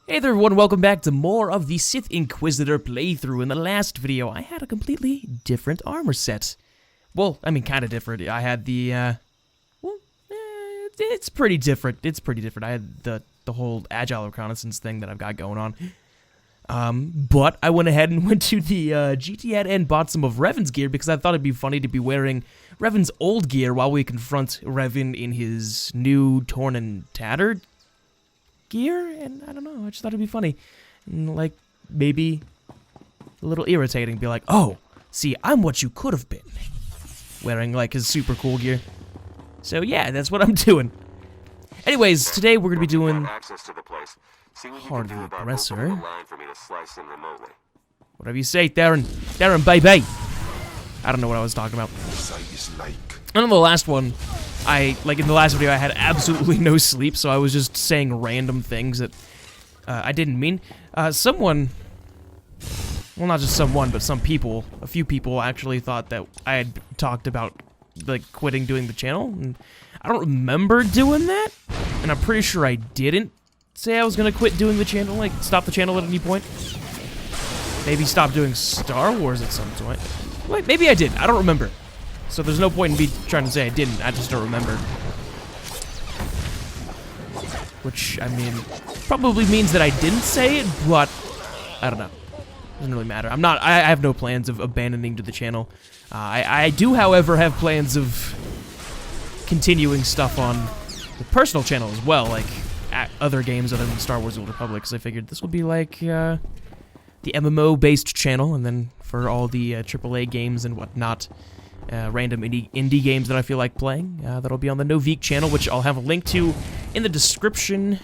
Hey there everyone, welcome back to more of the Sith Inquisitor playthrough. In the last video, I had a completely different armor set. Well, I mean, kind of different. I had the, it's pretty different. It's pretty different. I had the whole agile reconnaissance thing that I've got going on. But I went ahead and went to the GTN and bought some of Revan's gear because I thought it'd be funny to be wearing Revan's old gear while we confront Revan in his new torn and tattered gear, and I don't know, I just thought it'd be funny, and like, maybe a little irritating, be like, oh, see, I'm what you could have been, wearing like his super cool gear. So yeah, that's what I'm doing. Anyways, today we're gonna be doing Hard the Aggressor. Whatever you say, Darren. Darren, baby. I don't know what I was talking about. And on the last one, in the last video, I had absolutely no sleep, so I was just saying random things that I didn't mean. Someone, well, not just someone, but some people, a few people actually thought that I had talked about, like, quitting doing the channel, and I don't remember doing that, and I'm pretty sure I didn't say I was gonna quit doing the channel, like, stop the channel at any point. Maybe stop doing Star Wars at some point. Wait, maybe I did, I don't remember. So there's no point in me trying to say I didn't, I just don't remember. Which, I mean, probably means that I didn't say it, but I don't know. Doesn't really matter. I have no plans of abandoning to the channel. I do, however, have plans of continuing stuff on the personal channel as well, like other games other than Star Wars: The Old Republic, because I figured this would be like the MMO-based channel, and then for all the AAA games and whatnot, random indie games that I feel like playing, that'll be on the Noviek channel, which I'll have a link to in the description,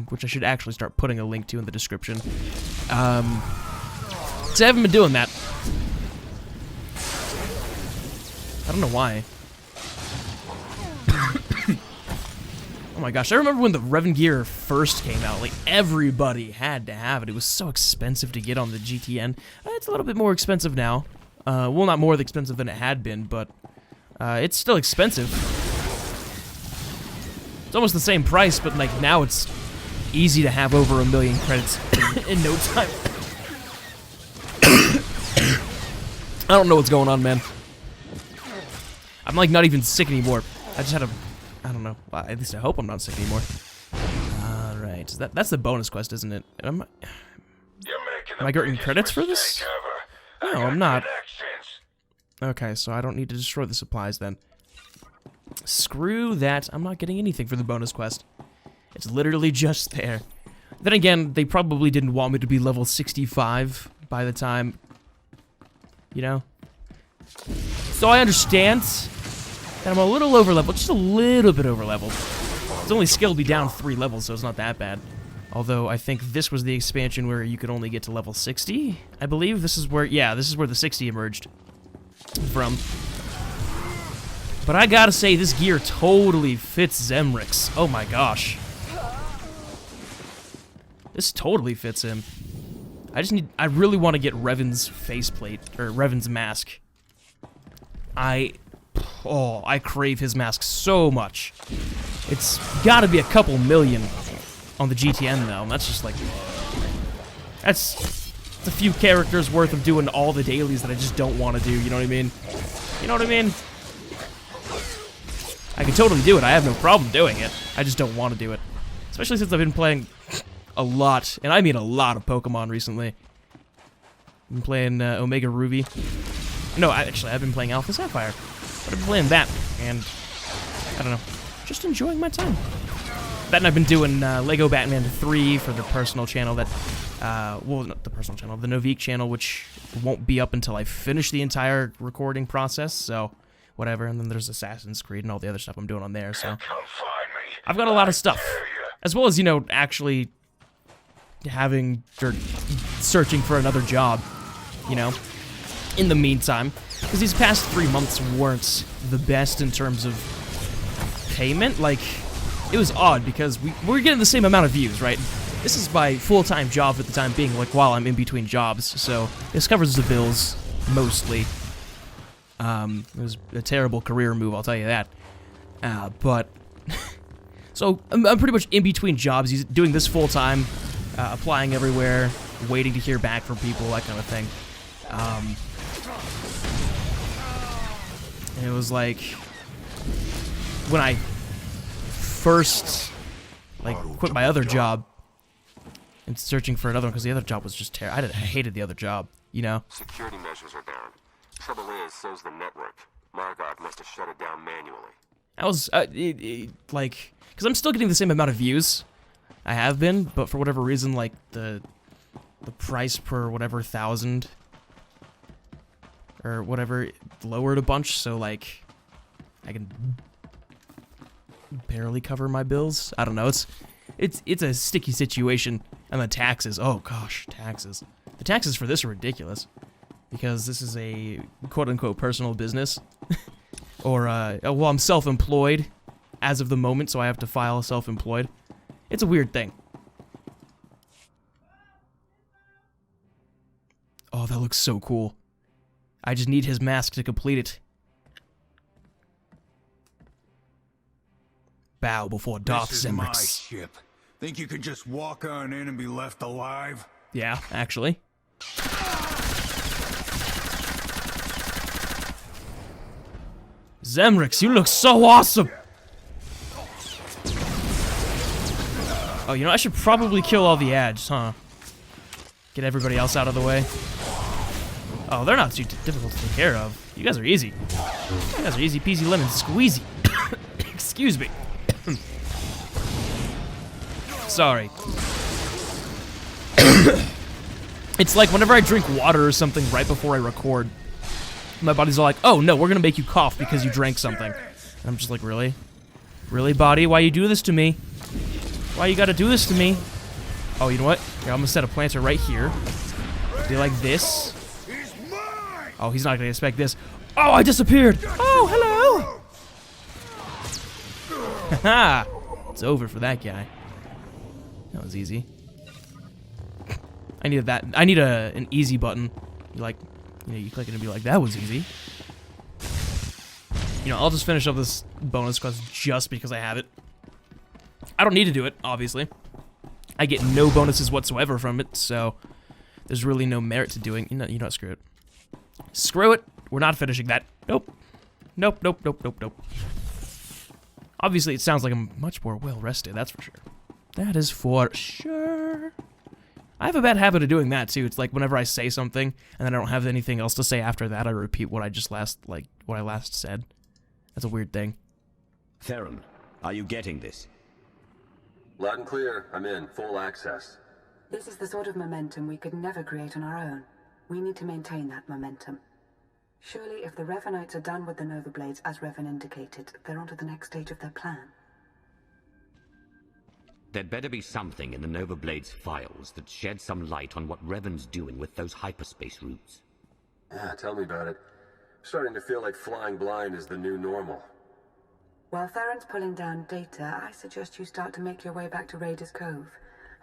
which I should actually start putting a link to in the description. So I haven't been doing that. I don't know why. Oh my gosh, I remember when the Revan gear first came out, like, everybody had to have it. It was so expensive to get on the GTN. It's a little bit more expensive now. Well, not more expensive than it had been, but it's still expensive. It's almost the same price, but like now it's easy to have over 1 million credits in no time. I don't know what's going on, man. I'm like not even sick anymore. I just had I don't know. Well, at least I hope I'm not sick anymore. All right, that's the bonus quest, isn't it? Am I getting credits for this? No, I'm not. Okay, so I don't need to destroy the supplies then. Screw that. I'm not getting anything for the bonus quest. It's literally just there. Then again, they probably didn't want me to be level 65 by the time, you know? So I understand that I'm a little over-leveled, just a little bit over-leveled. It's only scaled me down 3 levels, so it's not that bad. Although, I think this was the expansion where you could only get to level 60, I believe. This is where, yeah, this is where the 60 emerged from. But I gotta say, this gear totally fits Zemrix. Oh my gosh. This totally fits him. I really want to get Revan's faceplate, or Revan's mask. I crave his mask so much. It's gotta be a couple million. On the GTN though, and that's just like, that's a few characters worth of doing all the dailies that I just don't want to do, you know what I mean? You know what I mean? I can totally do it, I have no problem doing it, I just don't want to do it. Especially since I've been playing a lot, and I mean a lot of Pokemon recently. I've been playing Omega Ruby. No, actually, I've been playing Alpha Sapphire. But I've been playing that, and I don't know, just enjoying my time. That, and I've been doing Lego Batman 3 for the personal channel that, well, not the personal channel, the Noviek channel, which won't be up until I finish the entire recording process, so whatever. And then there's Assassin's Creed and all the other stuff I'm doing on there, so I've got a lot of stuff. As well as, you know, actually having, or searching for another job, you know, in the meantime. Because these past 3 months weren't the best in terms of payment, like, it was odd because we're getting the same amount of views, right? This is my full-time job for the time being, like while I'm in between jobs, so this covers the bills, mostly. It was a terrible career move, I'll tell you that. But, so I'm pretty much in between jobs. He's doing this full-time, applying everywhere, waiting to hear back from people, that kind of thing. And it was like when I first quit my other job and searching for another one because the other job was just terrible. I hated the other job, you know. Security measures are down. Trouble is, so's the network. Margot must have shut it down manually. I was like, because I'm still getting the same amount of views I have been, but for whatever reason, like the price per whatever 1,000 or whatever lowered a bunch, so like I can barely cover my bills. I don't know. It's a sticky situation, and the taxes. Oh gosh, taxes. The taxes for this are ridiculous because this is a quote-unquote personal business, or well, I'm self-employed as of the moment, so I have to file self-employed. It's a weird thing. Oh, that looks so cool. I just need his mask to complete it. Bow before Darth This is my Zemrix. ship. Think you could just walk on in and be left alive? Yeah, actually. Zemrix, you look so awesome! Oh, you know, I should probably kill all the ads, huh? Get everybody else out of the way. Oh, they're not too difficult to take care of. You guys are easy. You guys are easy peasy lemon squeezy. Excuse me. Sorry. It's like whenever I drink water or something right before I record, my body's all like, oh no, we're gonna make you cough because you drank something. And I'm just like, really? Really, body? Why you do this to me? Why you gotta do this to me? Oh, you know what? Here, I'm gonna set a planter right here. Do you like this? Oh, he's not gonna expect this. Oh, I disappeared! Oh, hello! Haha! It's over for that guy. That was easy. I needed that. I need an easy button. You like, you know, you click it and be like, that was easy. You know, I'll just finish up this bonus quest just because I have it. I don't need to do it, obviously. I get no bonuses whatsoever from it, so there's really no merit to doing. You know, screw it. Screw it. We're not finishing that. Nope. Nope. Nope. Nope. Nope. Nope. Obviously, it sounds like I'm much more well rested. That's for sure. That is for sure. I have a bad habit of doing that too. It's like whenever I say something and then I don't have anything else to say after that, I repeat what I just last said. That's a weird thing. Theron, are you getting this? Loud and clear. I'm in. Full access. This is the sort of momentum we could never create on our own. We need to maintain that momentum. Surely, if the Revenites are done with the Nova Blades, as Revan indicated, they're on to the next stage of their plan. There'd better be something in the Nova Blades files that sheds some light on what Revan's doing with those hyperspace routes. Yeah, tell me about it. Starting to feel like flying blind is the new normal. While Theron's pulling down data, I suggest you start to make your way back to Raiders Cove.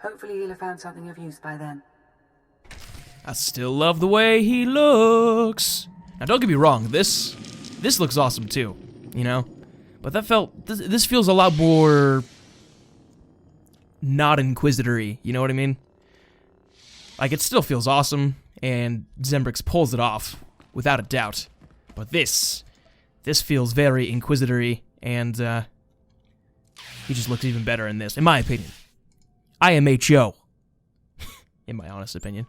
Hopefully you'll have found something of use by then. I still love the way he looks. Now, don't get me wrong. This looks awesome too, you know. But this feels a lot more not Inquisitor-y, you know what I mean? Like, it still feels awesome, and Zemrix pulls it off without a doubt. But this feels very Inquisitor-y, and he just looks even better in this, in my opinion. I am HO, in my honest opinion.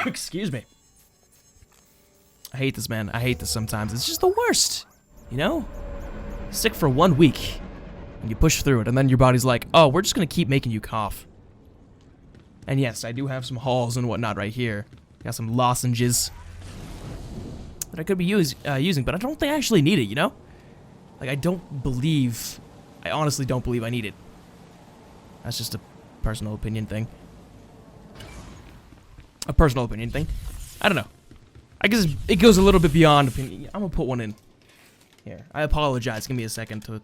Excuse me. I hate this, man. I hate this sometimes. It's just the worst, you know? Sick for 1 week, and you push through it, and then your body's like, oh, we're just gonna keep making you cough. And yes, I do have some halls and whatnot right here. Got some lozenges that I could be using, but I don't think I actually need it, you know? Like, I honestly don't believe I need it. That's just a personal opinion thing. A personal opinion thing. I don't know. I guess it goes a little bit beyond opinion. I'm gonna put one in. Here. I apologize. Give me a second to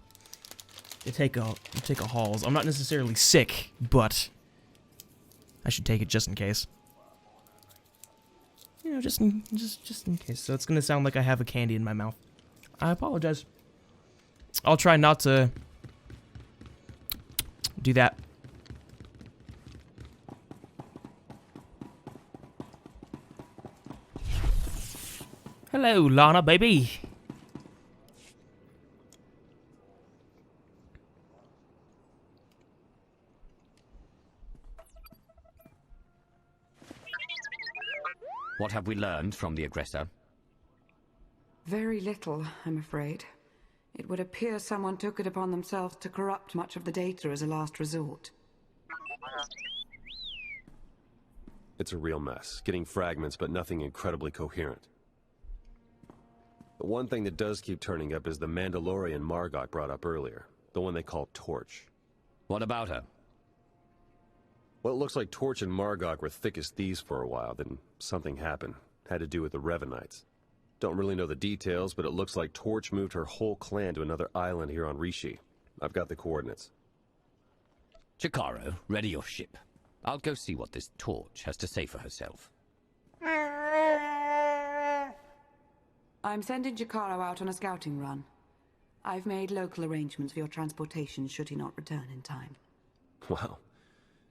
take a halls. I'm not necessarily sick, but I should take it just in case. You know, just in case. So it's gonna sound like I have a candy in my mouth. I apologize. I'll try not to do that Hello, Lana, baby. What have we learned from the aggressor? Very little, I'm afraid. It would appear someone took it upon themselves to corrupt much of the data as a last resort. It's a real mess, getting fragments but nothing incredibly coherent. The one thing that does keep turning up is the Mandalorian Margok brought up earlier, the one they call Torch. What about her? Well, it looks like Torch and Margok were thick as thieves for a while, then something happened. Had to do with the Revenites. Don't really know the details, but it looks like Torch moved her whole clan to another island here on Rishi. I've got the coordinates. Chikaro, ready your ship. I'll go see what this Torch has to say for herself. I'm sending Jakaro out on a scouting run. I've made local arrangements for your transportation should he not return in time. Wow.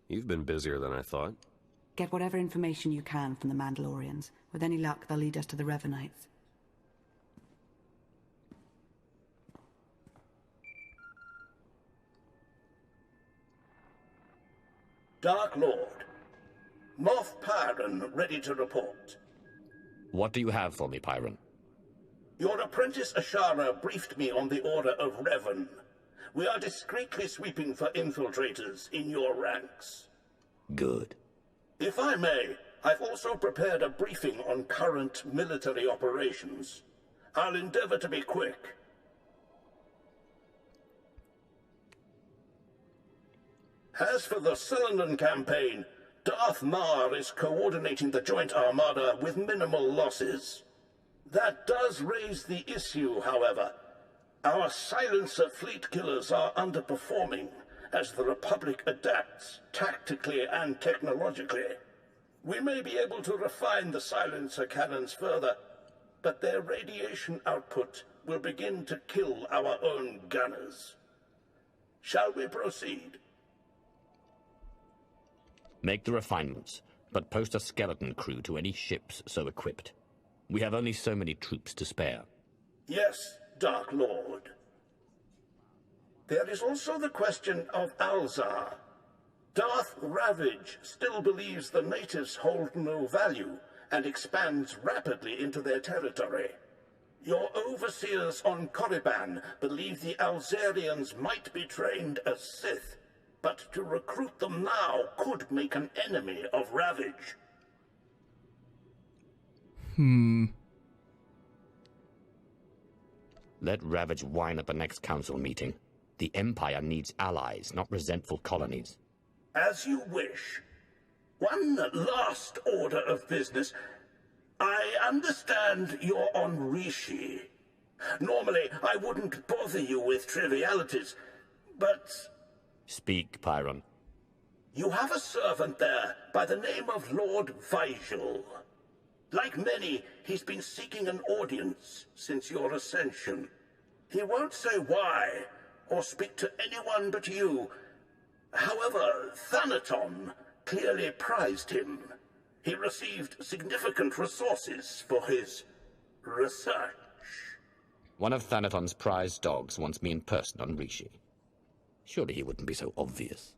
You've been busier than I thought. Get whatever information you can from the Mandalorians. With any luck, they'll lead us to the Revenites. Dark Lord. Moff Pyron ready to report. What do you have for me, Pyron? Your apprentice Ashara briefed me on the order of Revan. We are discreetly sweeping for infiltrators in your ranks. Good. If I may, I've also prepared a briefing on current military operations. I'll endeavor to be quick. As for the Cylinder campaign, Darth Mar is coordinating the Joint Armada with minimal losses. That does raise the issue, however. Our silencer fleet killers are underperforming as the Republic adapts tactically and technologically. We may be able to refine the silencer cannons further, but their radiation output will begin to kill our own gunners. Shall we proceed? Make the refinements, but post a skeleton crew to any ships so equipped. We have only so many troops to spare. Yes, Dark Lord. There is also the question of Alzar. Darth Ravage still believes the natives hold no value and expands rapidly into their territory. Your overseers on Korriban believe the Alzarians might be trained as Sith, but to recruit them now could make an enemy of Ravage. Let Ravage whine at the next council meeting. The Empire needs allies, not resentful colonies. As you wish. One last order of business. I understand you're on Rishi. Normally, I wouldn't bother you with trivialities, but... Speak, Pyron. You have a servant there by the name of Lord Vigil. Like many, he's been seeking an audience since your ascension. He won't say why, or speak to anyone but you. However, Thanaton clearly prized him. He received significant resources for his research. One of Thanaton's prized dogs wants me in person on Rishi. Surely he wouldn't be so obvious.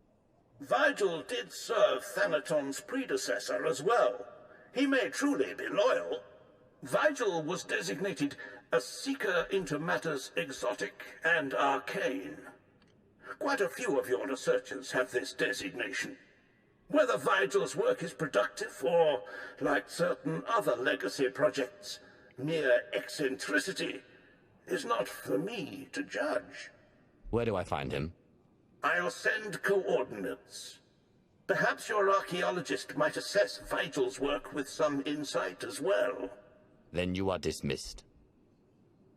Vigil did serve Thanaton's predecessor as well. He may truly be loyal. Vigil was designated a seeker into matters exotic and arcane. Quite a few of your researchers have this designation. Whether Vigil's work is productive or, like certain other legacy projects, mere eccentricity, is not for me to judge. Where do I find him? I'll send coordinates. Perhaps your archaeologist might assess Vigil's work with some insight as well. Then you are dismissed.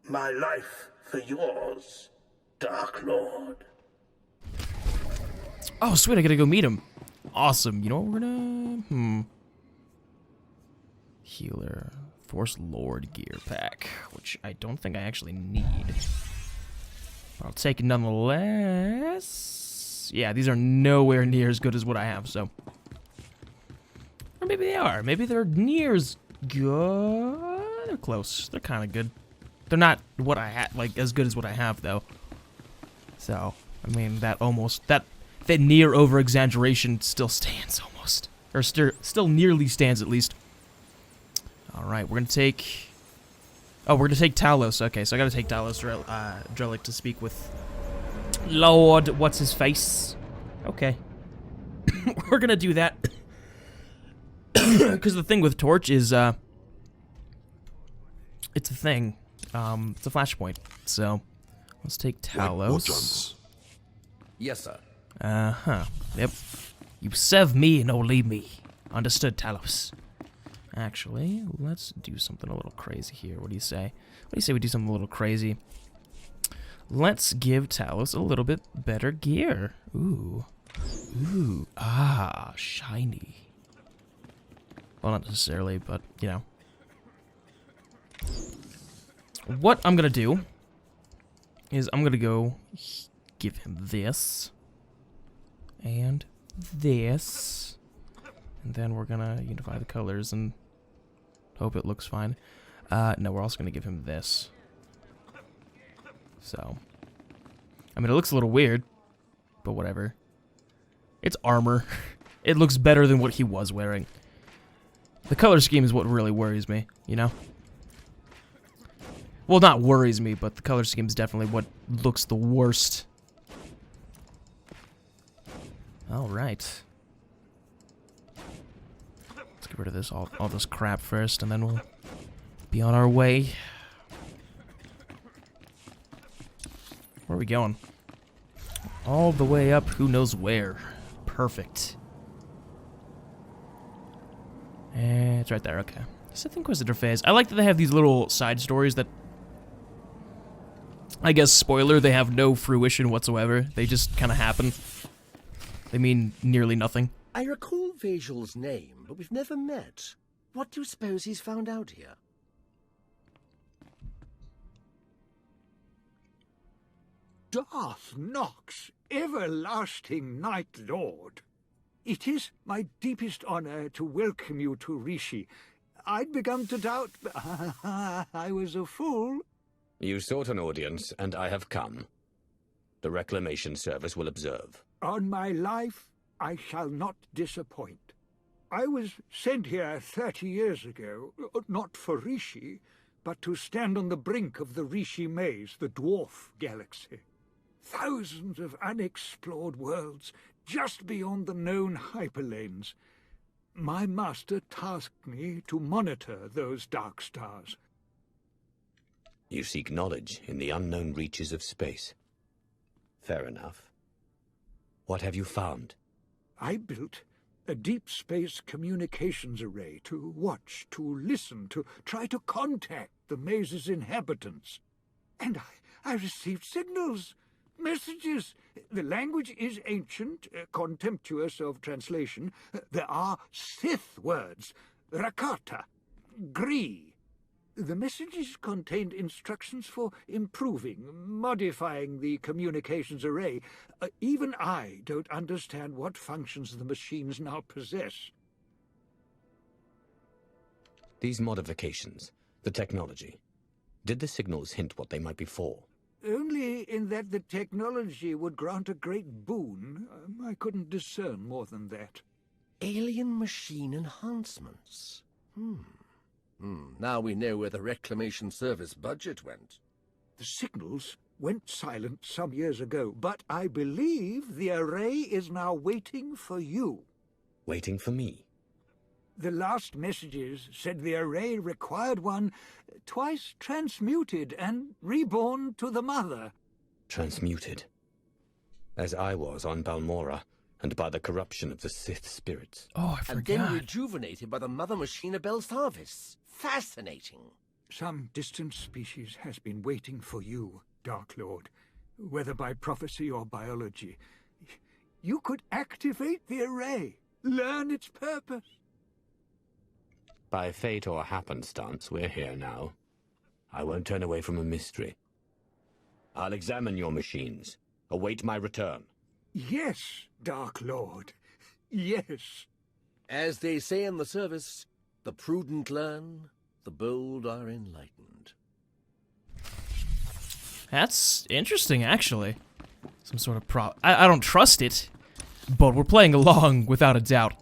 My life for yours, Dark Lord. Oh, sweet, I gotta go meet him. Awesome. You know what we're gonna... Healer. Force Lord gear pack, which I don't think I actually need. I'll take it nonetheless. Yeah, these are nowhere near as good as what I have, so... Or maybe they are. Maybe they're near as good? They're close. They're kind of good. They're not what I had, like, as good as what I have, though. So, I mean, that near over-exaggeration still stands, almost. Or still nearly stands, at least. Alright, we're gonna take... Oh, we're gonna take Talos. Okay, so I gotta take Talos Drellic to speak with Lord What's-His-Face. Okay. We're gonna do that. Because the thing with Torch is, it's a thing. It's a flashpoint. So, let's take Talos. Yes, sir. Uh-huh. Yep. You serve me and don't leave me. Understood, Talos. Actually, let's do something a little crazy here. What do you say? What do you say we do something a little crazy? Let's give Talos a little bit better gear. Ooh. Ooh. Ah, shiny. Well, not necessarily, but, you know. What I'm gonna do is I'm gonna go give him this and this, and then we're gonna unify the colors and hope it looks fine. No, we're also gonna give him this. So, I mean, it looks a little weird, but whatever. It's armor. It looks better than what he was wearing. The color scheme is what really worries me, you know? Well, not worries me, but the color scheme is definitely what looks the worst. Alright. Let's get rid of this, all this crap first, and then we'll be on our way. Where are we going? All the way up, who knows where. Perfect. And it's right there, okay. Sith Inquisitor phase. I like that they have these little side stories that, I guess, spoiler, they have no fruition whatsoever. They just kind of happen. They mean nearly nothing. I recall Vajal's name, but we've never met. What do you suppose he's found out here? Darth Nox, everlasting Night Lord. It is my deepest honor to welcome you to Rishi. I'd begun to doubt, but I was a fool. You sought an audience, and I have come. The Reclamation Service will observe. On my life, I shall not disappoint. I was sent here 30 years ago, not for Rishi, but to stand on the brink of the Rishi Maze, the dwarf galaxy. Thousands of unexplored worlds just beyond the known hyperlanes. My master tasked me to monitor those dark stars. You seek knowledge in the unknown reaches of space. Fair enough. What have you found? I built a deep space communications array to watch, to listen, to try to contact the maze's inhabitants. And I received signals, messages. The language is ancient, contemptuous of translation. There are Sith words, Rakata, Gree. The messages contained instructions for improving, modifying the communications array. Even I don't understand what functions the machines now possess. These modifications, the technology, did the signals hint what they might be for? Only in that the technology would grant a great boon. I couldn't discern more than that. Alien machine enhancements. Now we know where the Reclamation Service budget went. The signals went silent some years ago, but I believe the array is now waiting for you. Waiting for me? The last messages said the array required one twice transmuted and reborn to the mother. Transmuted? As I was on Balmora, and by the corruption of the Sith spirits. Oh, I forgot. And then rejuvenated by the mother machine of Belsavis. Fascinating. Some distant species has been waiting for you, Dark Lord, whether by prophecy or biology. You could activate the array, learn its purpose. By fate or happenstance, we're here now. I won't turn away from a mystery. I'll examine your machines. Await my return. Yes, Dark Lord. Yes. As they say in the service, the prudent learn, the bold are enlightened. That's interesting, actually. Some sort of I don't trust it, but we're playing along without a doubt.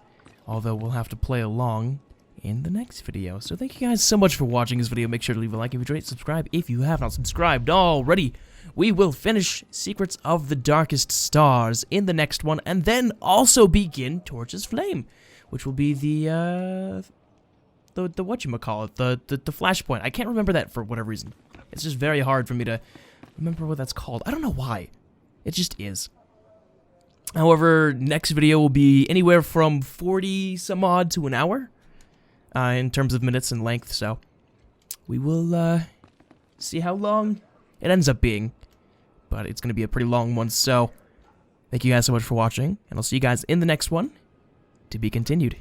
Although we'll have to play along in the next video. So thank you guys so much for watching this video. Make sure to leave a like if you enjoyed it. Subscribe if you have not subscribed already. We will finish Secrets of the Darkest Stars in the next one, and then also begin Torch's Flame, which will be the whatchamacallit, the flashpoint. I can't remember that for whatever reason. It's just very hard for me to remember what that's called. I don't know why. It just is. However, next video will be anywhere from 40 some odd to an hour in terms of minutes and length, so we will see how long it ends up being. But it's going to be a pretty long one, so thank you guys so much for watching, and I'll see you guys in the next one, to be continued.